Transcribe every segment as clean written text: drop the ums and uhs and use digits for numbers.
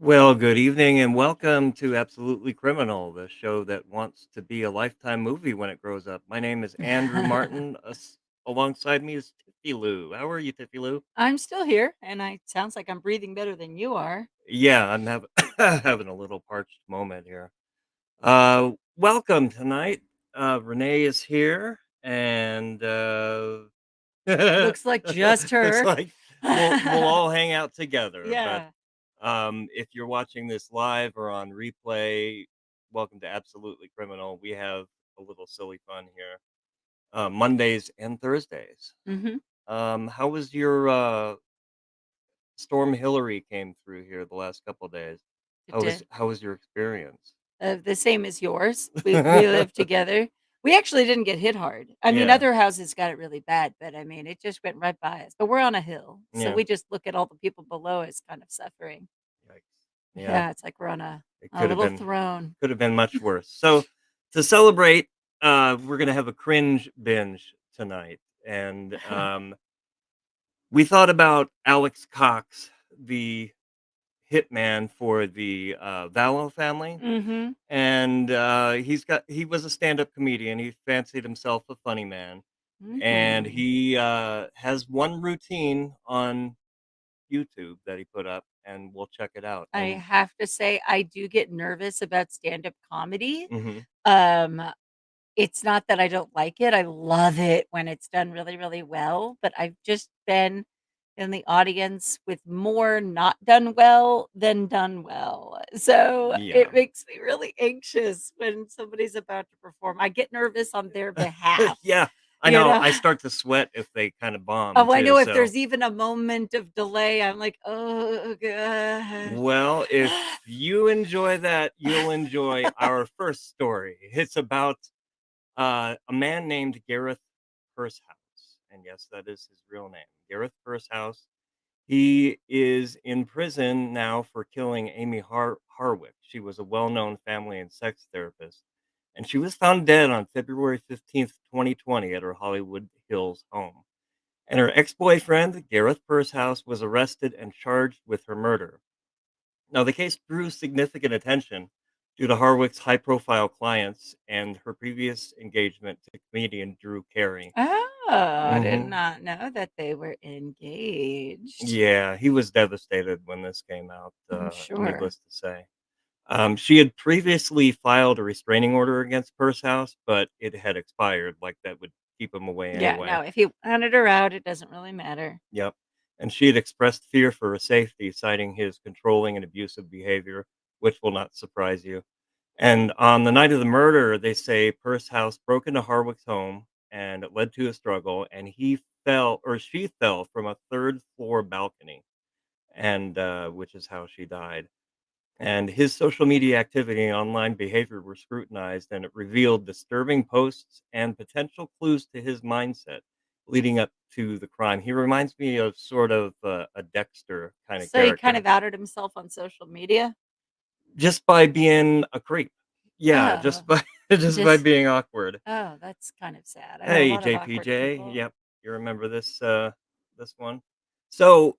Well, good evening and welcome to Absolutely Criminal, the show that wants to be a lifetime movie when it grows up. My name is Andrew Martin. Alongside me is Tiffie Lou. How are you, Tiffie Lou? I'm still here, and I sounds like I'm breathing better than you are. Yeah, I'm having having a little parched moment here. Welcome tonight. Renee is here, and Looks like just looks her. like we'll all hang out together. But Yeah. if you're watching this live or on replay, welcome to Absolutely Criminal. We have a little silly fun here, Mondays and Thursdays. Mhm. How was your Storm Hillary came through here the last couple of days? It did. How was your experience? The same as yours. We live together. We actually didn't get hit hard. I mean, Yeah, other houses got it really bad, but I mean, it just went right by us. But we're on a hill, so yeah. we just look at all the people below us kind of suffering. Yikes. Yeah, Yeah, it's like we're on a it a little throne. could have been much worse. So to celebrate, we're gonna have a cringe binge tonight, and we thought about Alex Cox, the hitman for the Vallow family, Mhm. and he was a stand-up comedian. He fancied himself a funny man, and Mhm. he has one routine on YouTube that he put up, and we'll check it out. I And have to say I do get nervous about stand-up comedy. mhm, Um It's not that I don't like it, I love it when it's done really, really well, but I've just been in the audience with more not done well than done well. So, yeah. it makes me really anxious when somebody's about to perform. I get nervous on their behalf, Yeah, I you know. know? I start to sweat if they kinda bomb Oh, I too, know if so there's even a moment of delay, I'm like, "Oh god." well, if you enjoy that, you'll enjoy our first story. It's about, a man named Gareth Pursehouse, and yes, that is his real name, Gareth Pursehouse. He is in prison now for killing Amy Harwick. She was a well-known family and sex therapist, and she was found dead on February 15th, 2020 at her Hollywood Hills home. And her ex-boyfriend, Gareth Pursehouse, was arrested and charged with her murder. Now, the case drew significant attention due to Harwick's high-profile clients and her previous engagement to comedian Drew Carey. Oh, I did hmm not know that they were engaged. Yeah, he was devastated when this came out, I'm sure. needless to say. She had previously filed a restraining order against Pursehouse, but it had expired, like that would keep him away Yeah, anyway. no, if he wanted her out, it doesn't really matter. Yep. And she had expressed fear for her safety, citing his controlling and abusive behavior, which will not surprise you. And on the night of the murder, they say Pursehouse broke into Harwick's home and it led to a struggle, and he fell or she fell from a third floor balcony, and which is how she died. And his social media activity and online behavior were scrutinized, and it revealed disturbing posts and potential clues to his mindset leading up to the crime. He reminds me of sort of a Dexter kind of So he kind character, of outed himself on social media? just by being a creep. Yeah, Oh, just by just by just being awkward. oh, that's kind of sad. I know a Hey, lot of awkward JPJ. people. Yep, you remember this one. So,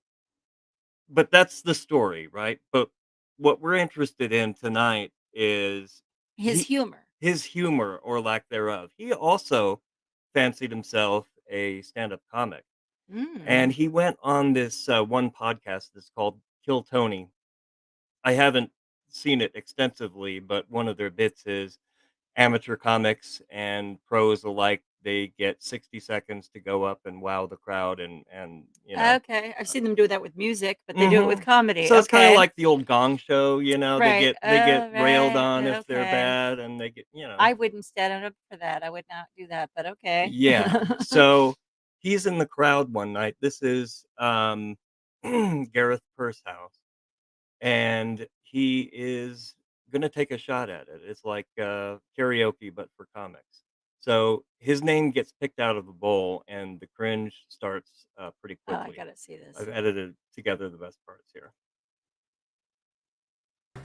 but that's the story, right? But what we're interested in tonight is His he humor. his humor or lack thereof. He also fancied himself a stand-up comic, and Mm. he went on this one podcast that's called Kill Tony. I haven't seen it extensively, but one of their bits is amateur comics and pros alike. They get 60 seconds to go up and wow the crowd, and Okay, I've seen them do that with music, but they do it with Mhm. comedy. So it's kinda Okay. like the old Gong Show, you know, Right. they get Oh, railed right. on if they're Okay. bad, and they get I wouldn't stand up for that. I would not do that, but okay. Yeah. So, he's in the crowd one night. This is, Gareth Pursehouse, and he is gonna take a shot at it. It's like, karaoke, but for comics. So, his name gets picked out of the bowl, and the cringe starts, pretty Oh, I quickly. gotta see this. I've edited together the best parts here.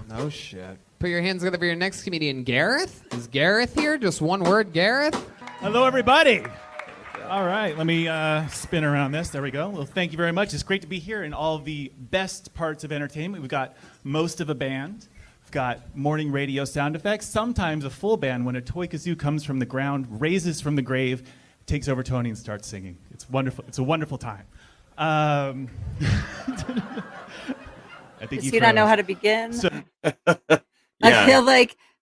No shit. Put your hands together for your next comedian, Gareth. Is Gareth here? Just one word, Gareth? Hello, everybody. All right, let me spin around this. There we go. Well, thank you very much. It's great to be here in all of the best parts of entertainment. We've got most of a band. We've got morning radio sound effects. Sometimes a full band when a toy kazoo comes from the ground, raises from the grave, takes over Tony and starts singing. It's wonderful. It's a wonderful time. I think Does he not know how to begin? So, Yeah.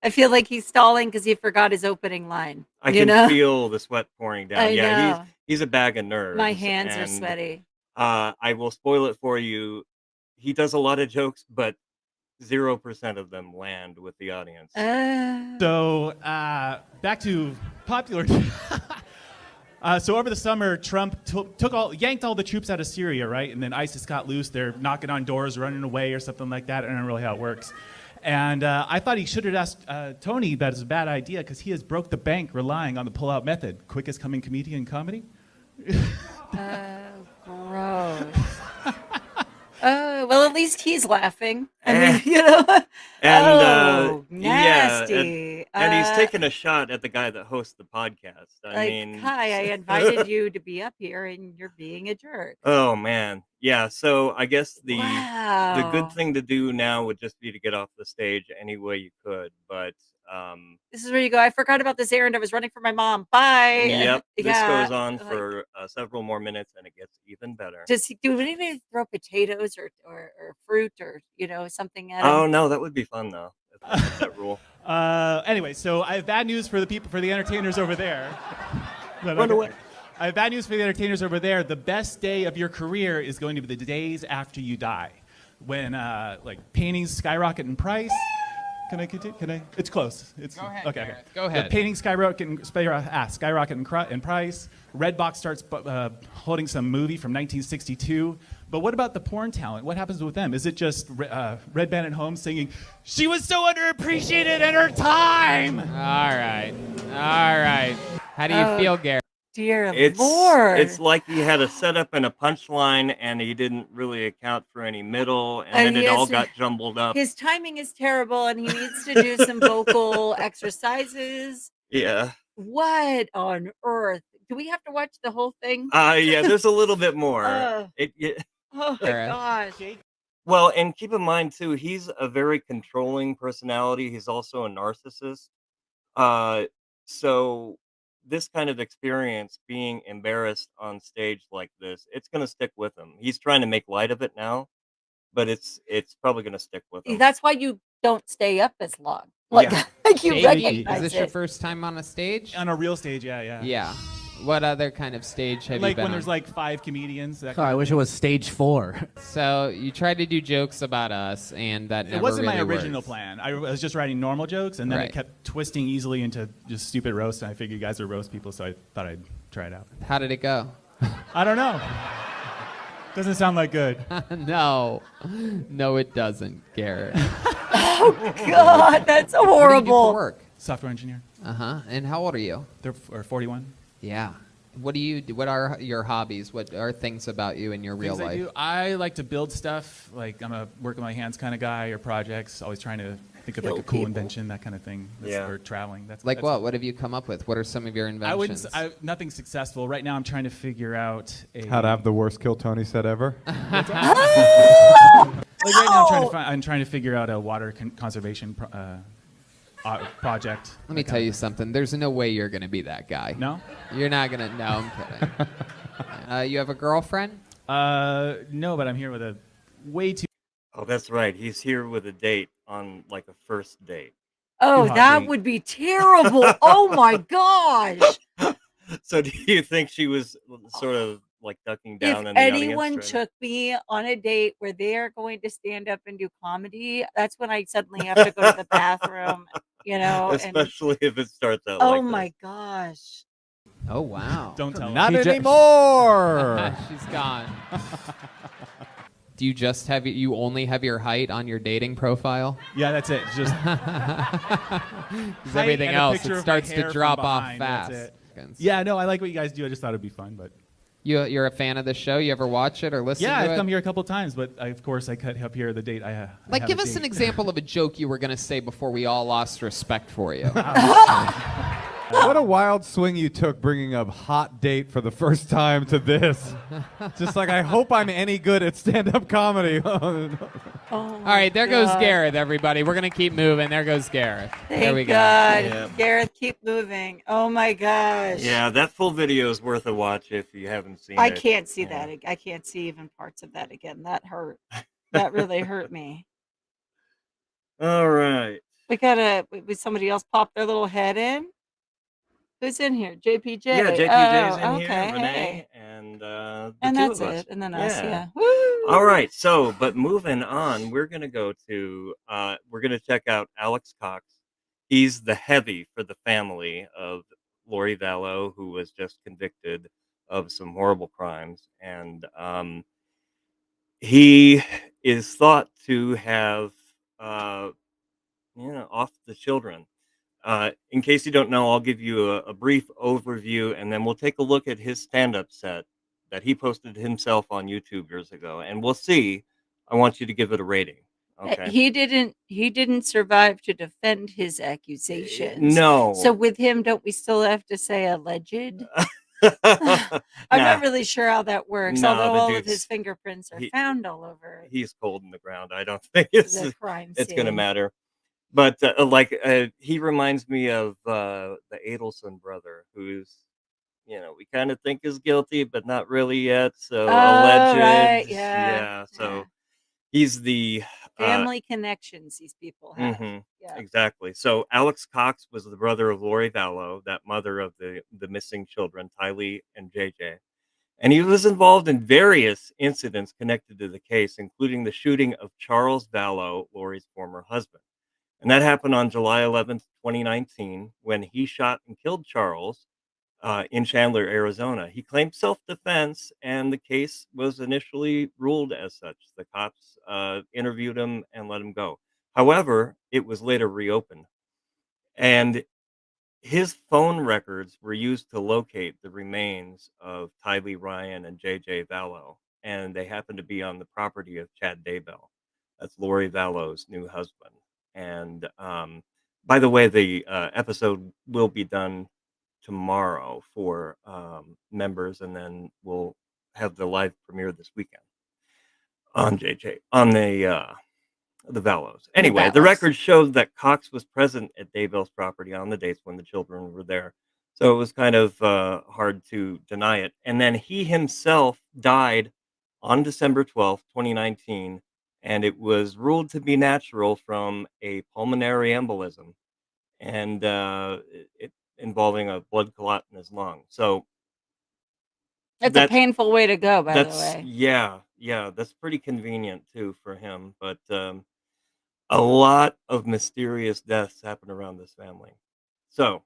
I feel like he's stalling because he forgot his opening line. I you can know? feel the sweat pouring down. I Yeah, know. he's a bag of nerves. My hands are and, sweaty. I will spoil it for you. He does a lot of jokes, but 0% of them land with the audience. So back to popular. So over the summer, Trump yanked all the troops out of Syria, right? And then ISIS got loose. They're knocking on doors, running away, or something like that. I don't know really how it works. And I thought he should have asked Tony that it's a bad idea because he has broke the bank relying on the pull-out method. Quickest coming comedian in comedy. Gross. Well, at least he's laughing. I mean, you know. And Nasty. and he's taking a shot at the guy that hosts the podcast. I mean, hi, I invited you to be up here, and you're being a jerk. Oh man, yeah. So I guess the good Wow. thing to do now would just be to get off the stage any way you could. But This is where you go. I forgot about this errand. I was running for my mom. Bye. yep, this Yeah, goes on like, for several more minutes, and it gets even better. do we need to throw potatoes or fruit or something at him? Oh no, that would be fun though. If they had that rule. Anyway, so I have bad news for the entertainers over there. Run away. I have bad news for the entertainers over there. The best day of your career is going to be the days after you die, when like paintings skyrocket in price. Can I continue? Can I? It's close. It's Go ahead, okay. Gareth. Go ahead. The paintings skyrocket in price. Redbox starts holding some movie from 1962. But what about the porn talent? What happens with them? Is it just Red Band at home singing, "She was so underappreciated in her time"? All right. How do you feel, Gareth? Dear Lord. It's like he had a setup and a punchline, and he didn't really account for any middle, and then it all got jumbled up. His timing is terrible, and he needs to do some vocal exercises. Yeah. What on earth? Do we have to watch the whole thing? Yeah. There's a little bit more. Oh my Gareth. gosh. Well, and keep in mind too, he's a very controlling personality. He's also a narcissist. So this kind of experience, being embarrassed on stage like this, it's gonna stick with him. He's trying to make light of it now, but it's probably gonna stick with him. That's why you don't stay up as long. Like, Yeah. like you Stage? recognize Is this it. your first time on a stage? On a real stage, yeah. Yeah. What other kind of stage have you Like been when on? there's like 5 comedians. Oh, I wish it was stage 4. So you tried to do jokes about us, and that never It wasn't my really original worked. plan. I was just writing normal jokes, and then Right. it kept twisting easily into just stupid roasts, and I figured you guys are roast people, so I thought I'd try it out. How did it go? I don't know. Doesn't sound like good. No, it doesn't, Garrett. God, that's What do you do for horrible. work? Software engineer. And how old are you? They're 41. Yeah. What do you do? What are your hobbies? What are things about you in your real Things life? I do. I like to build stuff. Like I'm a work with my hands kind of guy, or projects. Always trying to think of like a Kill cool people. invention, that kind of thing. Yeah. Or traveling. That's Like that's what? What have you come up with? What are some of your inventions? Nothing successful. Right now I'm trying to figure out How to have the worst Kill Tony set ever? Like right now I'm trying to figure out a water conservation project. Let me tell you something. There's no way you're going to be that guy. No? You're not going to. No, I'm kidding. You have a girlfriend? No, but I'm here with a way too. Oh, that's right. He's here with a date on like a first date. Oh, Too that hot. would be terrible. Oh my gosh. So do you think she was sort of like ducking If down in the anyone audience? trying took me on a date where they're going to stand up and do comedy, that's when I suddenly have to go to the bathroom, and especially if it starts out oh like my this. gosh. Oh, wow. Don't tell Not her. anymore. She's gone. Do you just have you only have your height on your dating profile? Yeah, that's it. It's just Because everything and a else picture it of my starts hair to from drop off behind, that's fast. it. Yeah, no, I like what you guys do. I just thought it'd be fun, but You're a fan of the show? You ever watch it or listen yeah, to I've it? come here a couple times, but of course I cut up here the date. I Like, have give a us an date. example of a joke you were going to say before we all lost respect for you. What a wild swing you took bringing up hot date for the first time to this. Just like, I hope I'm any good at stand-up comedy. All right, there goes Gareth, everybody. We're going to keep moving. There goes Gareth. There we Thank go. God. Yeah. Gareth, keep moving. Oh my gosh. Yeah, that full video is worth a watch if you haven't seen I it. can't see Yeah. that. I can't see even parts of that again. That hurt. That really hurt me. All right. We gotta. Would somebody else pop their little head in? Who's in here? JPJ. Yeah, JPJ's in Oh, here, okay. Renee, Hey. and the And two that's of us. it. And then us. Yeah. Yeah. Woo! All right. So, but moving on, we're gonna go to we're gonna check out Alex Cox. He's the heavy for the family of Lori Vallow, who was just convicted of some horrible crimes, and he is thought to have off the children. In case you don't know, I'll give you a brief overview, and then we'll take a look at his stand-up set that he posted himself on YouTube years ago, and we'll see. I want you to give it a rating. Okay. He didn't survive to defend his accusations. No. So with him, don't we still have to say alleged? I'm not really sure how that works, No, although the all of dude's- his fingerprints are found all over He's cold in the ground. I don't think the crime scene. it's going to matter. But he reminds me of the Adelson brother, who's, we kind of think is guilty, but not really yet. So alleged. Right, yeah. So he's the Family connections these people have. mhm, Yeah. exactly. So Alex Cox was the brother of Lori Vallow, that mother of the missing children, Tylee and JJ. And he was involved in various incidents connected to the case, including the shooting of Charles Vallow, Lori's former husband. And that happened on July 11th, 2019, when he shot and killed Charles in Chandler, Arizona. He claimed self-defense, and the case was initially ruled as such. The cops interviewed him and let him go. However, it was later reopened. And his phone records were used to locate the remains of Tylee Ryan and JJ Vallow, and they happened to be on the property of Chad Daybell. That's Lori Vallow's new husband. And by the way, the episode will be done tomorrow for members, and then we'll have the live premiere this weekend on the Vallows. Anyway, the Vallows. record showed that Cox was present at Daybell's property on the dates when the children were there. So it was kind of hard to deny it. And then he himself died on December 12th, 2019, and it was ruled to be natural from a pulmonary embolism, and it involving a blood clot in his lung. So It's a painful way to go, by the that's way. yeah, that's pretty convenient too for him. But a lot of mysterious deaths happen around this family. So,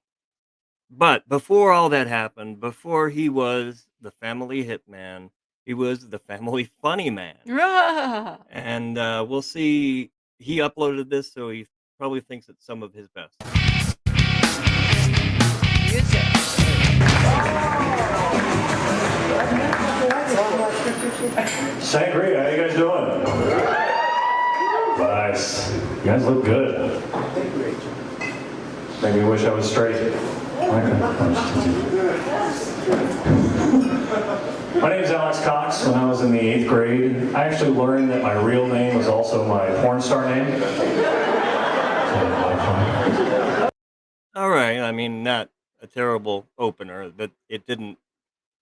but before all that happened, before he was the family hitman, he was the family funny man. Rah! And we'll see. He uploaded this, so he probably thinks it's some of his best. Sangria, how you guys doing? Nice. You guys look good. Maybe you wish I was straight. My name is Alex Cox. When I was in the 8th grade, I actually learned that my real name was also my porn star name. All right. I mean, not a terrible opener, but it didn't.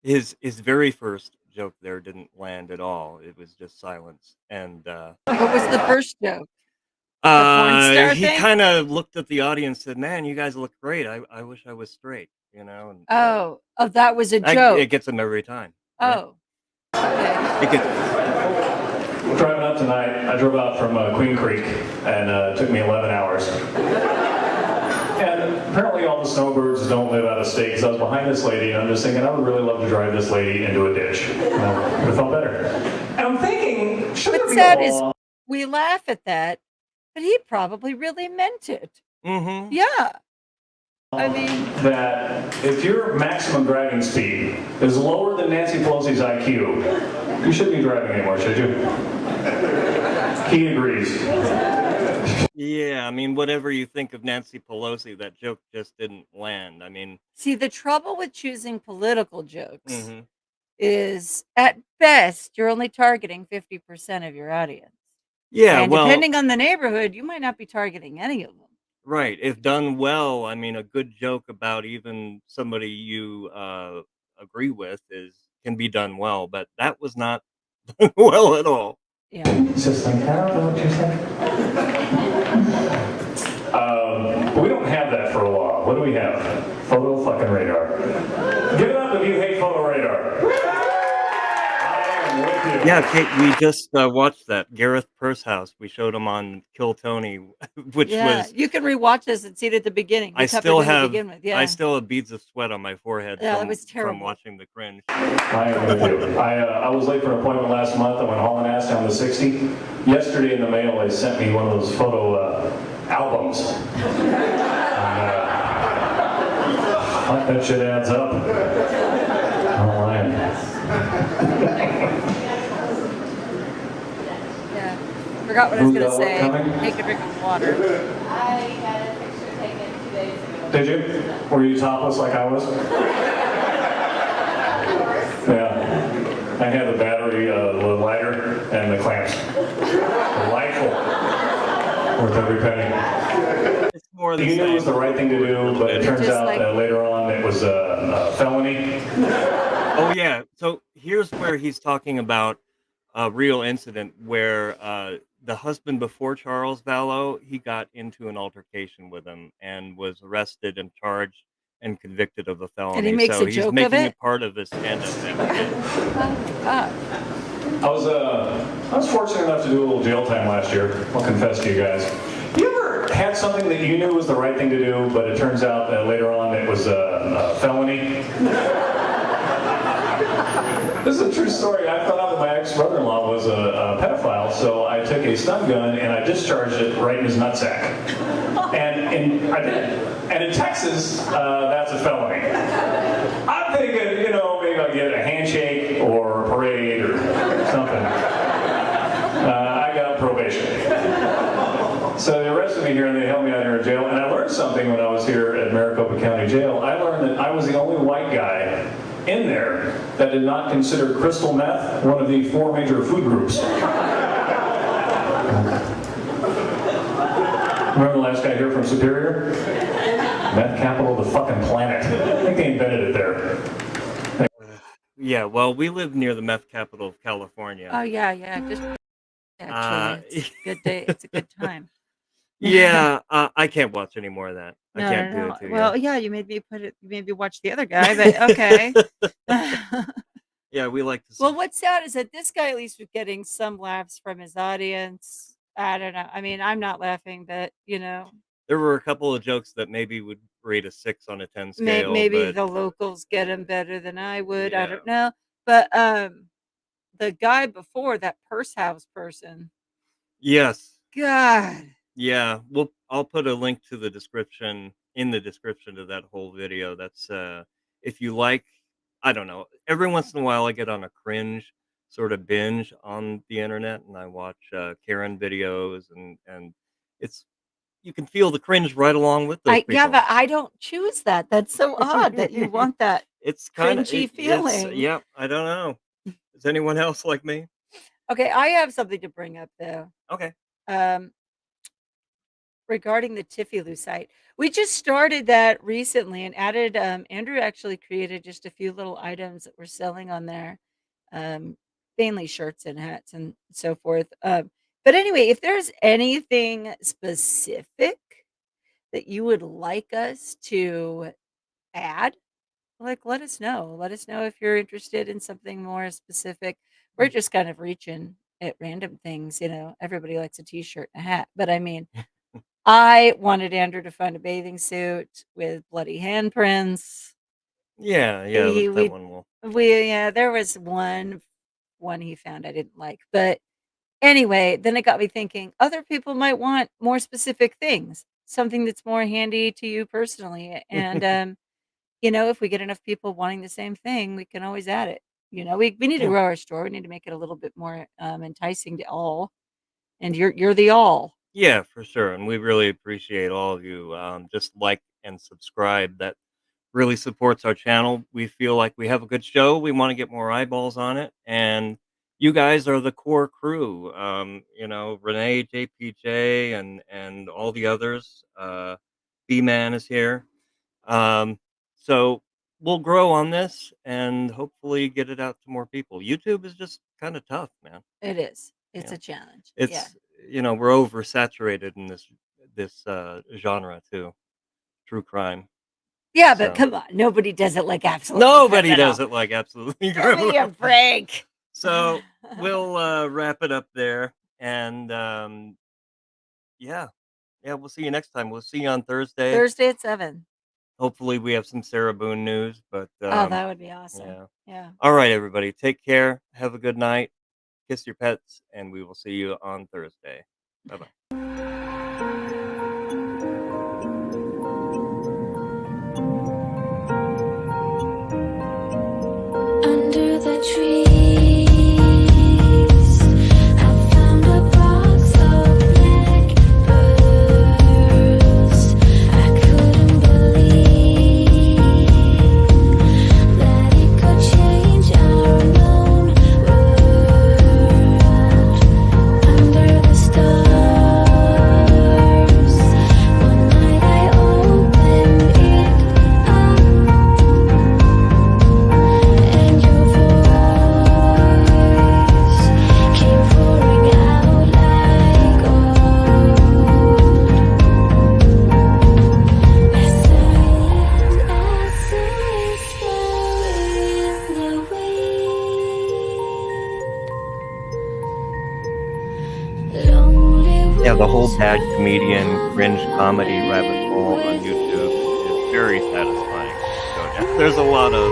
His very first joke there didn't land at all. It was just silence. And What was the first joke? porn star he thing? kind of looked at the audience and said, "Man, you guys look great. I wish I was straight." And, Oh, that was a joke. it gets him every time. right? Oh, okay. It gets. Driving up tonight, I drove out from Queen Creek, and it took me 11 hours. And apparently all the snowbirds don't live out of state, because I was behind this lady, and I'm just thinking, I would really love to drive this lady into a ditch. It would have felt better. And I'm thinking, should there What's be sad a is law? we laugh at that, but he probably really meant it. Mm-hmm. Yeah. I mean, That if your maximum driving speed is lower than Nancy Pelosi's IQ, you shouldn't be driving anymore, should you? He agrees. Yeah, I mean, whatever you think of Nancy Pelosi, that joke just didn't land. I mean, See, the trouble with choosing political jokes mhm. is at best you're only targeting 50% of your audience. Yeah, And well, depending on the neighborhood, you might not be targeting any of them. right. If done well, I mean, a good joke about even somebody you agree with can be done well, but that was not done well at all. Yeah. It's just like, I don't know what you're saying. We don't have that for a while. What do we have? Photo fucking radar. Give it up if you hate photo radar. I am with you. Yeah, Kate, we just watched that Gareth Pursehouse. We showed him on Kill Tony, which Yeah, was you can rewatch this and see it at the beginning. I We covered still it to have begin with. I Yeah. still have beads of sweat on my forehead Yeah, that was from terrible. watching The Cringe. I am with you. I was late for an appointment last month. I went home and asked down to 60. Yesterday in the mail, they sent me one of those photo albums. And, that shit adds up. I'm lying. Yeah. Forgot what I was Who's going to got what say. coming? Take a drink of water. I had a picture taken 2 days ago. Did you? Were you topless like I was? Yeah. I had the battery, the lighter, and the clamps. Delightful. Worth every penny. It's more the You knew it was the same. right thing to do, but it turns Just out like- later on it was a felony. Oh yeah. So here's where he's talking about a real incident where the husband before Charles Vallow, he got into an altercation with him and was arrested and charged and convicted of a felony. makes so a he's joke of making it? it part of his stand-up act. Oh, God. I was fortunate enough to do a little jail time last year. I'll confess to you guys. You ever had something that you knew was the right thing to do, but it turns out that later on it was a felony? This is a true story. I found out that my ex-brother-in-law was a pedophile, so I took a stun gun and I discharged it right in his nutsack. And I did. And in Texas, that's a felony. I'm thinking, maybe I'll get a handshake or a parade or something. I got probation. So they arrested me here and they held me out here in jail. And I learned something when I was here at Maricopa County Jail. I learned that I was the only white guy in there that did not consider crystal meth one of the 4 major food groups. Remember the last guy here from Superior? Meth capital of the fucking planet. I think they invented it there. Yeah, well, we live near the meth capital of California. Oh, yeah. Just actually, it's a good day. It's a good time. Yeah, I can't watch any more of that. I No, can't no, do no. it to Well, you. yeah, you made me watch the other guy, but okay. Yeah, we like to. Well, what's sad is that this guy at least was getting some laughs from his audience. I don't know. I mean, I'm not laughing, but There were a couple of jokes that maybe would rate a 6 on a 10 scale, maybe but the locals get him better than I would. I Yeah. don't know. But the guy before, that purse house person, yes, God. yeah. I'll put a link to the description to that whole video. That's if you like. I don't know. Every once in a while, I get on a cringe sort of binge on the internet, and I watch Karen videos, and it's you can feel the cringe right along with those people. Yeah, but I don't choose that. That's so odd that you want that. It's kind of cringy feeling. Yeah, I don't know. Is anyone else like me? Okay, I have something to bring up though. Okay. Regarding the Tiffie Lou site. We just started that recently and added Andrew actually created just a few little items that we're selling on there. Mainly shirts and hats and so forth. But anyway, if there's anything specific that you would like us to add, let us know. Let us know if you're interested in something more specific. We're just kind of reaching at random things, everybody likes a t-shirt and a hat, but I mean, I wanted Andrew to find a bathing suit with bloody handprints. Yeah, we- that one will. There was one he found I didn't like, but anyway, then it got me thinking other people might want more specific things, something that's more handy to you personally, and if we get enough people wanting the same thing, we can always add it. We need to Yeah. grow our store. We need to make it a little bit more enticing to all, and you're the all. Yeah, for sure. And we really appreciate all of you. Just like and subscribe. That really supports our channel. We feel like we have a good show. We want to get more eyeballs on it. And you guys are the core crew. Renee, JPJ, and all the others. B-Man is here. So we'll grow on this and hopefully get it out to more people. YouTube is just kind of tough, man. It is. It's Yeah. a challenge. Yeah. It's we're oversaturated in this genre too. True crime. Yeah, but So come on. Nobody does it like absolutely nobody criminal. does it like absolutely Give me a criminal. break. So we'll wrap it up there, and yeah, we'll see you next time. We'll see you on Thursday. Thursday at 7. Hopefully, we have some Sarah Boone news, but Oh, that would be awesome. yeah. Yeah. All right, everybody, take care. Have a good night. Kiss your pets, and we will see you on Thursday. Bye bye. Under the trees, I found a box of blackbirds. I couldn't believe that it could change our known world. Under the stars, one night I opened it up. And your voice came pouring out like gold. As silent as a whisper in the wind. Lonely Yeah, the whole was bad my comedian cringe comedy father rabbit hole on YouTube is very satisfying. So yeah, there's a lot of